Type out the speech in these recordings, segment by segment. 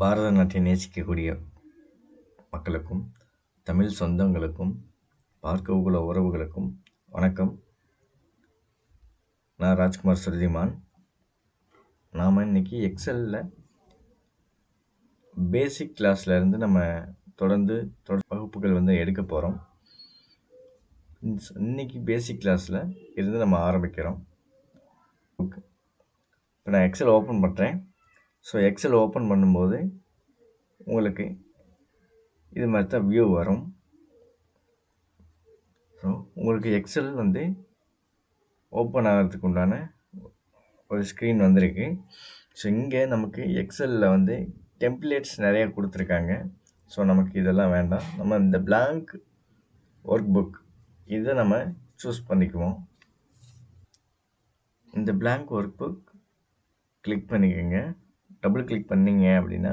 பாரத நாட்டை நேசிக்கக்கூடிய மக்களுக்கும், தமிழ் சொந்தங்களுக்கும், பார்க்கவுள்ள உறவுகளுக்கும் வணக்கம். நான் ராஜ்குமார் சுருதிமான். நாம் இன்னைக்கு எக்ஸலில் பேசிக் கிளாஸில் இருந்து நம்ம தொடர்ந்து வகுப்புகள் எடுக்க போகிறோம். இன்னைக்கு பேசிக் கிளாஸில் இருந்து நம்ம ஆரம்பிக்கிறோம். இப்போ நான் எக்ஸல் ஓப்பன் பண்ணுறேன். ஸோ எக்ஸல் ஓப்பன் பண்ணும்போது உங்களுக்கு இது மாதிரி தான் வியூ வரும். ஸோ உங்களுக்கு எக்ஸல் ஓப்பன் ஆகிறதுக்கு உண்டான ஒரு ஸ்க்ரீன் வந்திருக்கு. ஸோ இங்கே நமக்கு எக்ஸலில் டெம்ப்ளேட்ஸ் நிறையா கொடுத்துருக்காங்க. ஸோ நமக்கு இதெல்லாம் வேண்டாம். நம்ம இந்த blank ஒர்க் புக் இதை நம்ம சூஸ் பண்ணிக்குவோம். இந்த blank ஒர்க் புக் கிளிக் பண்ணிக்கோங்க. டபுள் கிளிக் பண்ணிங்க அப்படின்னா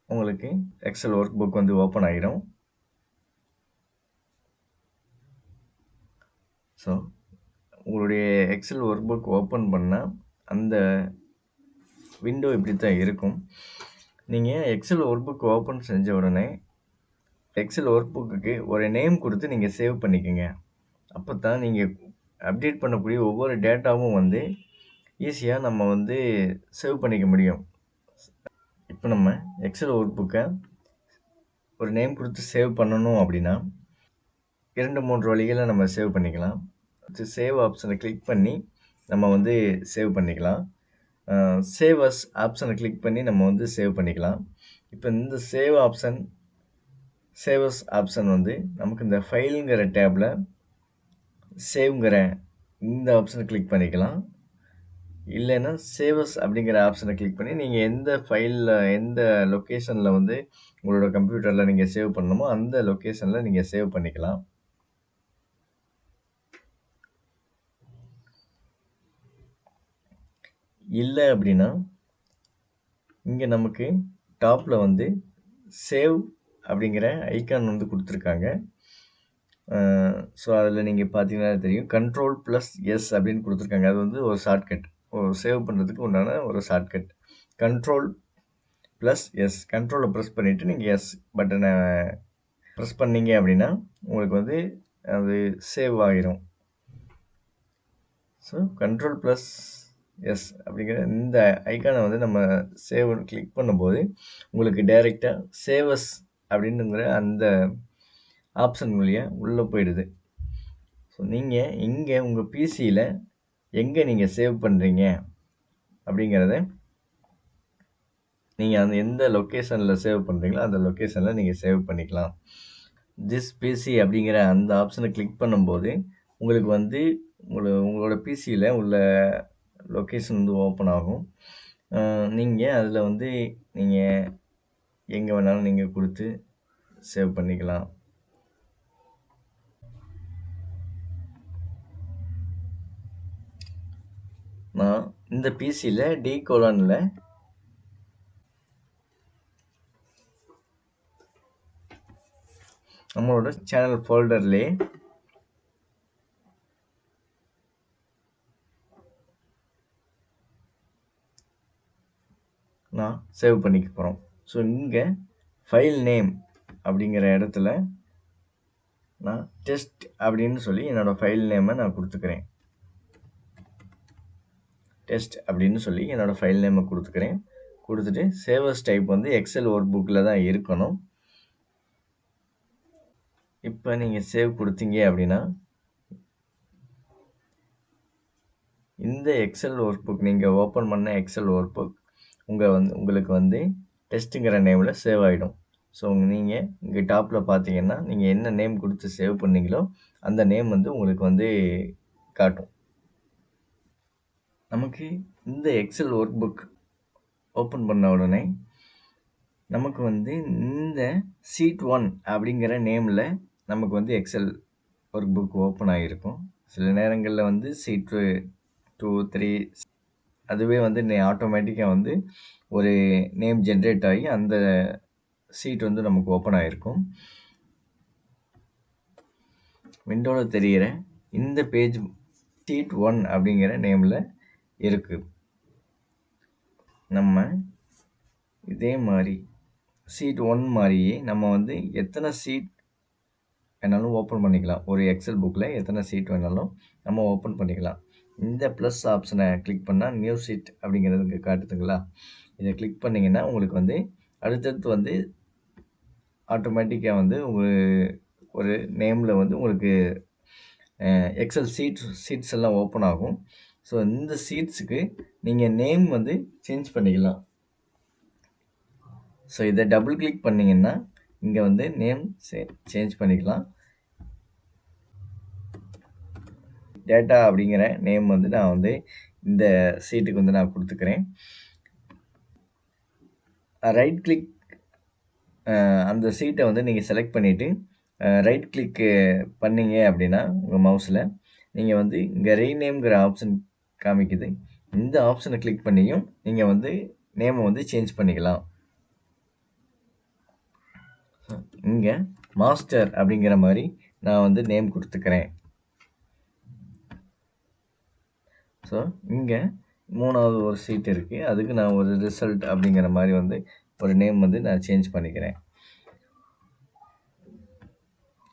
உங்களுக்கு எக்ஸல் ஒர்க் புக் ஓப்பன் ஆகிடும். ஸோ உங்களுடைய எக்ஸல் ஒர்க் புக் ஓப்பன் பண்ணால் அந்த விண்டோ இப்படி தான் இருக்கும். நீங்கள் எக்ஸல் ஒர்க் புக் ஓப்பன் செஞ்ச உடனே எக்ஸல் ஒர்க் புக்குக்கு ஒரு நேம் கொடுத்து நீங்கள் சேவ் பண்ணிக்கோங்க. அப்போ தான் நீங்கள் அப்டேட் பண்ணக்கூடிய ஒவ்வொரு டேட்டாவும் ஈஸியாக நம்ம சேவ் பண்ணிக்க முடியும். இப்போ நம்ம எக்ஸல் ஒர்க் புக்கை ஒரு நேம் கொடுத்து சேவ் பண்ணணும் அப்படின்னா 2-3 வழிகளில் நம்ம சேவ் பண்ணிக்கலாம். சேவ் ஆப்ஷனை கிளிக் பண்ணி நம்ம சேவ் பண்ணிக்கலாம். சேவ் அஸ் ஆப்ஷனை கிளிக் பண்ணி நம்ம சேவ் பண்ணிக்கலாம். இப்போ இந்த சேவ் அஸ் ஆப்ஷன் நமக்கு இந்த ஃபைலுங்கிற டேப்பில் சேவ்ங்கிற இந்த ஆப்ஷனை கிளிக் பண்ணிக்கலாம். இல்லைன்னா சேவ் அஸ் அப்படிங்கிற ஆப்ஷனை கிளிக் பண்ணி நீங்கள் எந்த ஃபைலில் எந்த லொக்கேஷனில் உங்களோட கம்ப்யூட்டரில் நீங்கள் சேவ் பண்ணணுமோ அந்த லொக்கேஷனில் நீங்கள் சேவ் பண்ணிக்கலாம். இல்லை அப்படின்னா இங்கே நமக்கு டாப்பில் சேவ் அப்படிங்கிற ஐக்கான் கொடுத்துருக்காங்க. ஸோ அதில் நீங்கள் பார்த்தீங்கன்னா தெரியும், Ctrl+S அப்படின்னு கொடுத்துருக்காங்க. அது ஒரு ஷார்ட்கட், ஒரு சேவ் பண்ணுறதுக்கு உண்டான ஒரு ஷார்ட்கட். Ctrl+S, கண்ட்ரோலை ப்ரெஸ் பண்ணிவிட்டு நீங்கள் எஸ் பட்டனை ப்ரெஸ் பண்ணீங்க அப்படின்னா உங்களுக்கு அது சேவ் ஆகிரும். ஸோ Ctrl+S அப்படிங்கிற இந்த ஐக்கானை நம்ம சேவ் கிளிக் பண்ணும்போது உங்களுக்கு டைரெக்டாக சேவஸ் அப்படின்னுங்கிற அந்த ஆப்ஷன் வழியாக உள்ளே போயிடுது. ஸோ நீங்கள் இங்கே உங்கள் பிசியில் எங்கே நீங்கள் சேவ் பண்ணுறீங்க அப்படிங்கிறத நீங்கள் அந்த எந்த லொக்கேஷனில் சேவ் பண்ணுறீங்களோ அந்த லொக்கேஷனில் நீங்கள் சேவ் பண்ணிக்கலாம். திஸ் பிசி அப்படிங்கிற அந்த ஆப்ஷனை கிளிக் பண்ணும்போது உங்களுக்கு உங்களோட பிசியில் உள்ள லொக்கேஷன் ஓப்பன் ஆகும். நீங்கள் அதில் நீங்கள் எங்கே வேணாலும் நீங்கள் கொடுத்து சேவ் பண்ணிக்கலாம். நான் இந்த பிசியில் D:1 நம்மளோட சேனல் ஃபோல்டர்லேயே நான் சேவ் பண்ணிக்க போகிறோம். ஸோ இங்கே ஃபைல் நேம் அப்படிங்கிற இடத்துல நான் டெஸ்ட் அப்படின்னு சொல்லி என்னோடய ஃபைல் நேமை நான் கொடுத்துக்கிறேன். டெஸ்ட் அப்படின்னு சொல்லி என்னோடய ஃபைல் நேமை கொடுத்துக்கிறேன். கொடுத்துட்டு சேவஸ் டைப் எக்ஸல் ஒர்க் புக்கில் தான் இருக்கணும். இப்போ நீங்கள் சேவ் கொடுத்தீங்க அப்படின்னா இந்த எக்ஸல் ஒர்க் புக், நீங்கள் ஓப்பன் பண்ண எக்ஸல் ஒர்க் புக் உங்களுக்கு டெஸ்ட்டுங்கிற நேமில் சேவ் ஆகிடும். ஸோ நீங்கள் இங்கே டாப்பில் பார்த்தீங்கன்னா நீங்கள் என்ன நேம் கொடுத்து சேவ் பண்ணீங்களோ அந்த நேம் உங்களுக்கு காட்டும். நமக்கு இந்த எக்ஸல் ஒர்க் புக் ஓப்பன் பண்ண உடனே நமக்கு இந்த ஷீட் 1 அப்படிங்கிற நேமில் நமக்கு எக்ஸல் ஒர்க் புக் ஓப்பன் ஆகிருக்கும். சில நேரங்களில் ஷீட் 2, 3 அதுவே ஆட்டோமேட்டிக்காக ஒரு நேம் ஜென்ரேட் ஆகி அந்த ஷீட் நமக்கு ஓப்பன் ஆகிருக்கும். விண்டோவில் தெரிகிற இந்த பேஜ் ஷீட் 1 அப்படிங்கிற நேமில் இருக்குது. நம்ம இதே மாதிரி ஷீட் 1 மாதிரியே நம்ம வந்து எத்தனை ஷீட் வேணாலும் ஓப்பன் பண்ணிக்கலாம். ஒரு எக்ஸல் புக்கில் எத்தனை ஷீட் வேணாலும் நம்ம ஓப்பன் பண்ணிக்கலாம். இந்த ப்ளஸ் ஆப்ஷனை கிளிக் பண்ணால் நியூ ஷீட் அப்படிங்கிறது இங்கே காட்டுதுங்களா? இதை கிளிக் பண்ணிங்கன்னா உங்களுக்கு வந்து அடுத்தடுத்து வந்து ஆட்டோமேட்டிக்காக வந்து ஒரு நேமில் வந்து உங்களுக்கு எக்ஸல் ஷீட்ஸ் எல்லாம் ஓப்பன் ஆகும். ஸோ இந்த ஷீட்ஸுக்கு நீங்கள் நேம் வந்து சேஞ்ச் பண்ணிக்கலாம். ஸோ இதை டபுள் கிளிக் பண்ணிங்கன்னா இங்கே வந்து நேம் சேஞ்ச் பண்ணிக்கலாம். டேட்டா அப்படிங்கிற நேம் வந்து நான் வந்து இந்த ஷீட்டுக்கு வந்து நான் கொடுத்துக்கிறேன். ரைட் கிளிக் அந்த ஷீட்டை வந்து நீங்கள் செலக்ட் பண்ணிவிட்டு ரைட் கிளிக்கு பண்ணிங்க அப்படின்னா உங்கள் மவுஸில் நீங்கள் வந்து இங்கே ரீநேம்ங்கிற ஆப்ஷன் காமிக்குது. இந்த ஆப்ஷனை கிளிக் பண்ணியும் நீங்கள் வந்து நேமை வந்து சேஞ்ச் பண்ணிக்கலாம். இங்கே மாஸ்டர் அப்படிங்கிற மாதிரி நான் வந்து நேம் கொடுத்துக்கிறேன். ஸோ இங்கே 3வது ஒரு ஷீட் இருக்குது, அதுக்கு நான் ஒரு ரிசல்ட் அப்படிங்கிற மாதிரி வந்து ஒரு நேம் வந்து நான் சேஞ்ச் பண்ணிக்கிறேன்.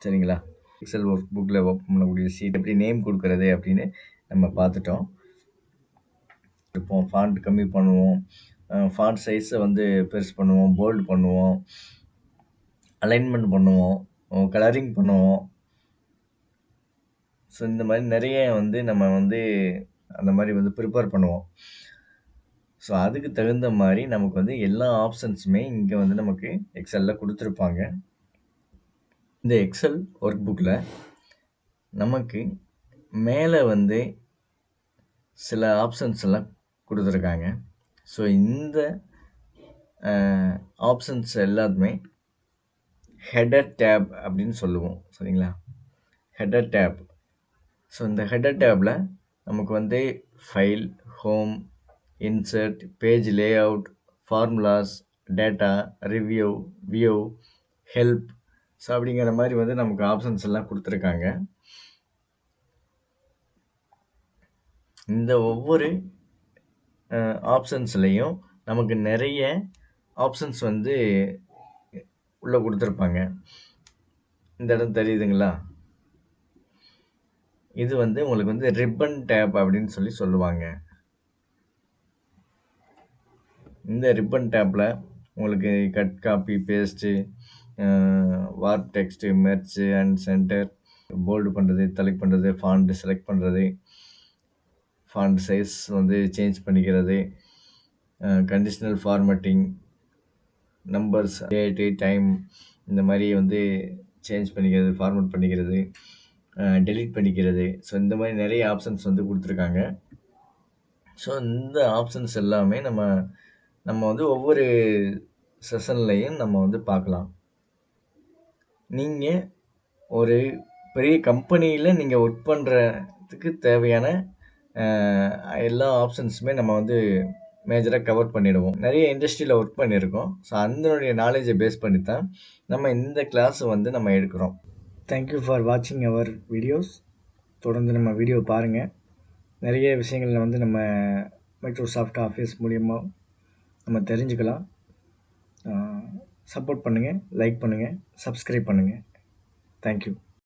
சரிங்களா? எக்ஸல் ஒர்க் புக்கில் ஓப்பன் பண்ணக்கூடிய ஷீட் எப்படி நேம் கொடுக்குறது அப்படின்னு நம்ம பார்த்துட்டோம். இப்போ ஃபாண்ட் கம்மி பண்ணுவோம், ஃபாண்ட் சைஸை வந்து பெருசு பண்ணுவோம், போல்டு பண்ணுவோம், அலைன்மெண்ட் பண்ணுவோம், கலரிங் பண்ணுவோம். ஸோ இந்த மாதிரி நிறைய வந்து நம்ம வந்து அந்த மாதிரி வந்து ப்ரிப்பேர் பண்ணுவோம். ஸோ அதுக்கு தகுந்த மாதிரி நமக்கு வந்து எல்லா ஆப்ஷன்ஸுமே இங்கே வந்து நமக்கு எக்ஸலில் கொடுத்துருப்பாங்க. இந்த எக்ஸல் ஒர்க் புக்கில் நமக்கு மேலே வந்து சில ஆப்ஷன்ஸ் எல்லாம் கொடுத்துருக்காங்க. ஸோ இந்த ஆப்ஷன்ஸ் எல்லாத்துமே ஹெடர் டேப் அப்படின்னு சொல்லுவோம். சரிங்களா? Header tab. ஸோ இந்த ஹெடர் டேப்பில் நமக்கு வந்து file, home, insert, page layout, formulas, data, review, view, help, so அப்படிங்கிற மாதிரி வந்து நமக்கு ஆப்ஷன்ஸ் எல்லாம் கொடுத்துருக்காங்க. இந்த ஒவ்வொரு ஆப்ஷன்ஸ்லேயும் நமக்கு நிறைய ஆப்ஷன்ஸ் வந்து உள்ளே கொடுத்துருப்பாங்க. இந்த இடம் தெரியுதுங்களா? இது வந்து உங்களுக்கு வந்து ரிப்பன் டேப் அப்படின்னு சொல்லுவாங்க. இந்த ரிப்பன் டேப்பில் உங்களுக்கு cut, copy, paste, wrap text, merge and center, bold பண்ணுறது, செலக்ட் பண்ணுறது, ஃபாண்ட் செலக்ட் பண்ணுறது, ஃபாண்ட் சைஸ் வந்து சேஞ்ச் பண்ணிக்கிறது, conditional formatting, numbers, date, time, இந்த மாதிரி வந்து சேஞ்ச் பண்ணிக்கிறது, ஃபார்மேட் பண்ணிக்கிறது, டெலீட் பண்ணிக்கிறது. ஸோ இந்த மாதிரி நிறைய ஆப்ஷன்ஸ் வந்து கொடுத்துருக்காங்க. ஸோ இந்த ஆப்ஷன்ஸ் எல்லாமே நம்ம வந்து ஒவ்வொரு செஷன்லையும் நம்ம வந்து பார்க்கலாம். நீங்கள் ஒரு பெரிய கம்பெனியில் நீங்கள் ஒர்க் பண்ணுறதுக்கு தேவையான எல்லா ஆப்ஷன்ஸுமே நம்ம வந்து மேஜராக கவர் பண்ணிடுவோம். நிறைய இண்டஸ்ட்ரியில் ஒர்க் பண்ணியிருக்கோம். ஸோ அதனுடைய நாலேஜை பேஸ் பண்ணி தான் நம்ம இந்த கிளாஸை வந்து நம்ம எடுக்கிறோம். தேங்க்யூ ஃபார் வாட்சிங் அவர் வீடியோஸ். தொடர்ந்து நம்ம வீடியோ பாருங்கள். நிறைய விஷயங்கள் வந்து நம்ம மைக்ரோசாஃப்ட் ஆஃபீஸ் மூலிமா நம்ம தெரிஞ்சுக்கலாம். சப்போர்ட் பண்ணுங்கள், லைக் பண்ணுங்கள், சப்ஸ்கிரைப் பண்ணுங்கள். தேங்க்யூ.